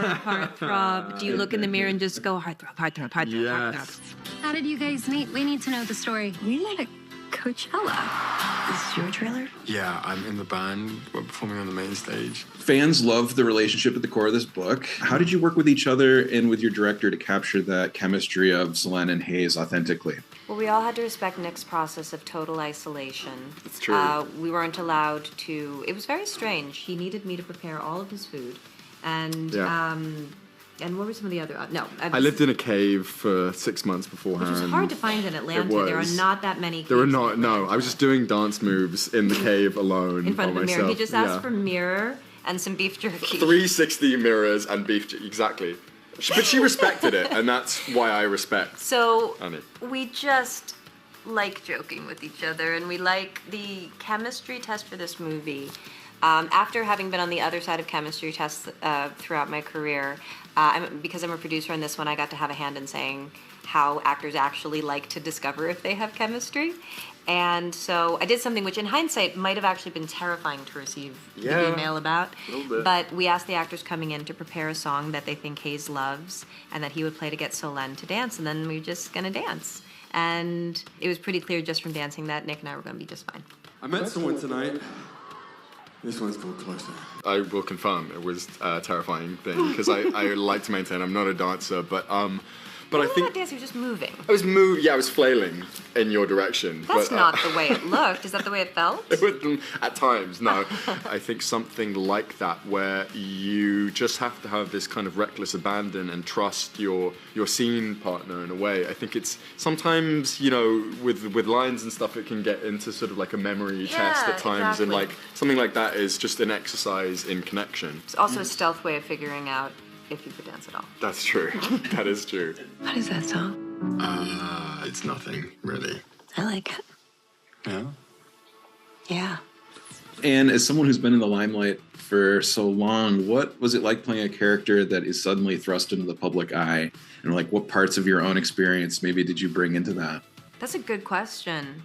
heartthrob? Do you look in the mirror and just go heartthrob, heartthrob, heartthrob, Yes. heartthrob? How did you guys meet? We need to know the story. We met at Coachella. Is this your trailer? Yeah, I'm in the band. We're performing on the main stage. Fans love the relationship at the core of this book. How did you work with each other and with your director to capture that chemistry of Selene and Hayes authentically? Well, we all had to respect Nick's process of total isolation. It's true. We weren't allowed to. It was very strange. He needed me to prepare all of his food, and and what were some of the other? I lived in a cave for 6 months beforehand. Which was hard to find in Atlanta. There are not that many caves. There were not. No, I was just doing dance moves in the cave alone in front of a myself. mirror. He just asked for a mirror and some beef jerky. 360 mirrors and beef jerky. Exactly. But she respected it, and that's why I respect Annie. We just like joking with each other, and we like the chemistry test for this movie. After having been on the other side of chemistry tests throughout my career, because I'm a producer on this one, I got to have a hand in saying how actors actually like to discover if they have chemistry. And so I did something which in hindsight might have actually been terrifying to receive the email about. A little bit. But we asked the actors coming in to prepare a song that they think Hayes loves and that he would play to get Solène to dance, and then we were just going to dance. And it was pretty clear just from dancing that Nick and I were going to be just fine. I met someone tonight. This one's called Closer. I will confirm it was a terrifying thing because I like to maintain I'm not a dancer, but I think not dancing, you were just moving. I was I was flailing in your direction. That's not the way it looked. Is that the way it felt? At times, no. I think something like that where you just have to have this kind of reckless abandon and trust your scene partner in a way. I think it's sometimes, with lines and stuff, it can get into sort of like a memory test at times. Exactly. And like something like that is just an exercise in connection. It's also a stealth way of figuring out if you could dance at all. That's true. That is true. What is that song? It's nothing, really. I like it. Yeah? Yeah. And as someone who's been in the limelight for so long, what was it like playing a character that is suddenly thrust into the public eye? And like, what parts of your own experience maybe did you bring into that? That's a good question.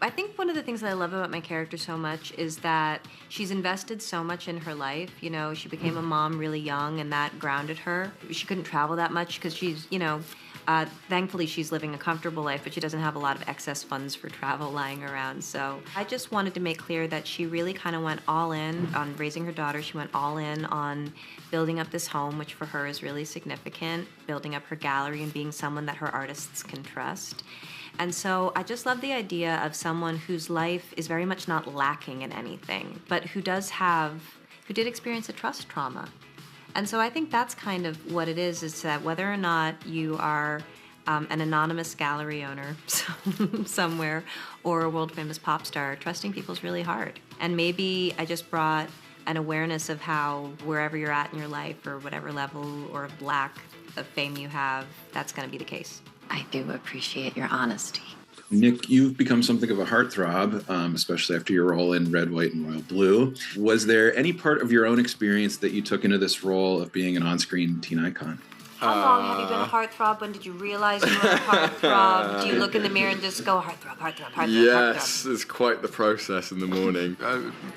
I think one of the things that I love about my character so much is that she's invested so much in her life. She became a mom really young, and that grounded her. She couldn't travel that much because she's, thankfully she's living a comfortable life, but she doesn't have a lot of excess funds for travel lying around. So I just wanted to make clear that she really kind of went all in on raising her daughter. She went all in on building up this home, which for her is really significant, building up her gallery and being someone that her artists can trust. And so I just love the idea of someone whose life is very much not lacking in anything, but who did experience a trust trauma. And so I think that's kind of what it is that whether or not you are an anonymous gallery owner somewhere or a world-famous pop star, trusting people is really hard. And maybe I just brought an awareness of how wherever you're at in your life or whatever level or lack of fame you have, that's going to be the case. I do appreciate your honesty. Nick, you've become something of a heartthrob, especially after your role in Red, White, and Royal Blue. Was there any part of your own experience that you took into this role of being an on-screen teen icon? How long have you been a heartthrob? When did you realize you were a heartthrob? Do you look in the mirror and just go heartthrob, heartthrob, heartthrob, Yes, heartthrob? it's quite the process in the morning.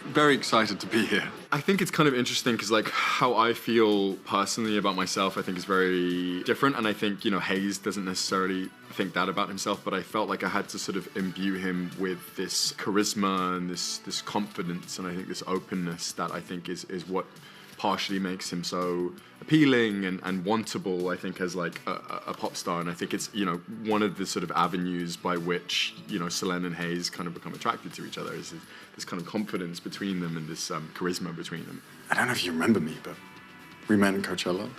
Very excited to be here. I think it's kind of interesting because like how I feel personally about myself, I think is very different. And I think, Hayes doesn't necessarily think that about himself, but I felt like I had to sort of imbue him with this charisma and this confidence and I think this openness that I think is what partially makes him so appealing and wantable, I think, as like a pop star. And I think it's, one of the sort of avenues by which, Selene and Hayes kind of become attracted to each other is this kind of confidence between them and this charisma between them. I don't know if you remember me, but we met in Coachella.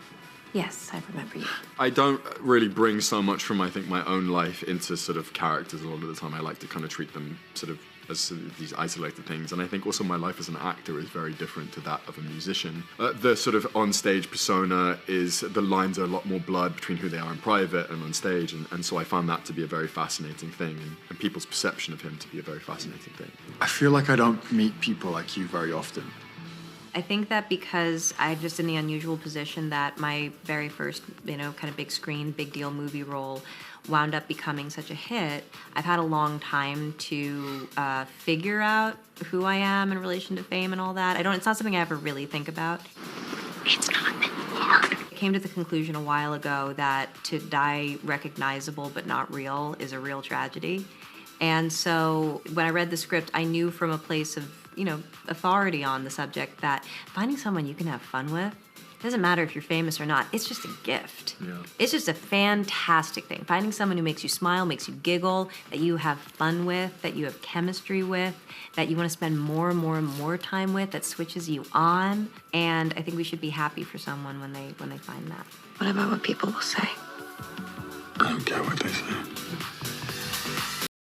Yes, I remember you. I don't really bring so much from, I think, my own life into sort of characters a lot of the time. I like to kind of treat them sort of as sort of these isolated things. And I think also my life as an actor is very different to that of a musician. The sort of on-stage persona is, the lines are a lot more blurred between who they are in private and on stage. And so I found that to be a very fascinating thing and people's perception of him to be a very fascinating thing. I feel like I don't meet people like you very often. I think that because I'm just in the unusual position that my very first, kind of big screen, big deal movie role wound up becoming such a hit, I've had a long time to figure out who I am in relation to fame and all that. It's not something I ever really think about. It's not hard. came to the conclusion a while ago that to die recognizable but not real is a real tragedy. And so when I read the script, I knew from a place of, authority on the subject that finding someone you can have fun with, doesn't matter if you're famous or not, it's just a gift. Yeah. It's just a fantastic thing. Finding someone who makes you smile, makes you giggle, that you have fun with, that you have chemistry with, that you want to spend more and more and more time with, that switches you on. And I think we should be happy for someone when they find that. What about what people will say? I don't care what they say.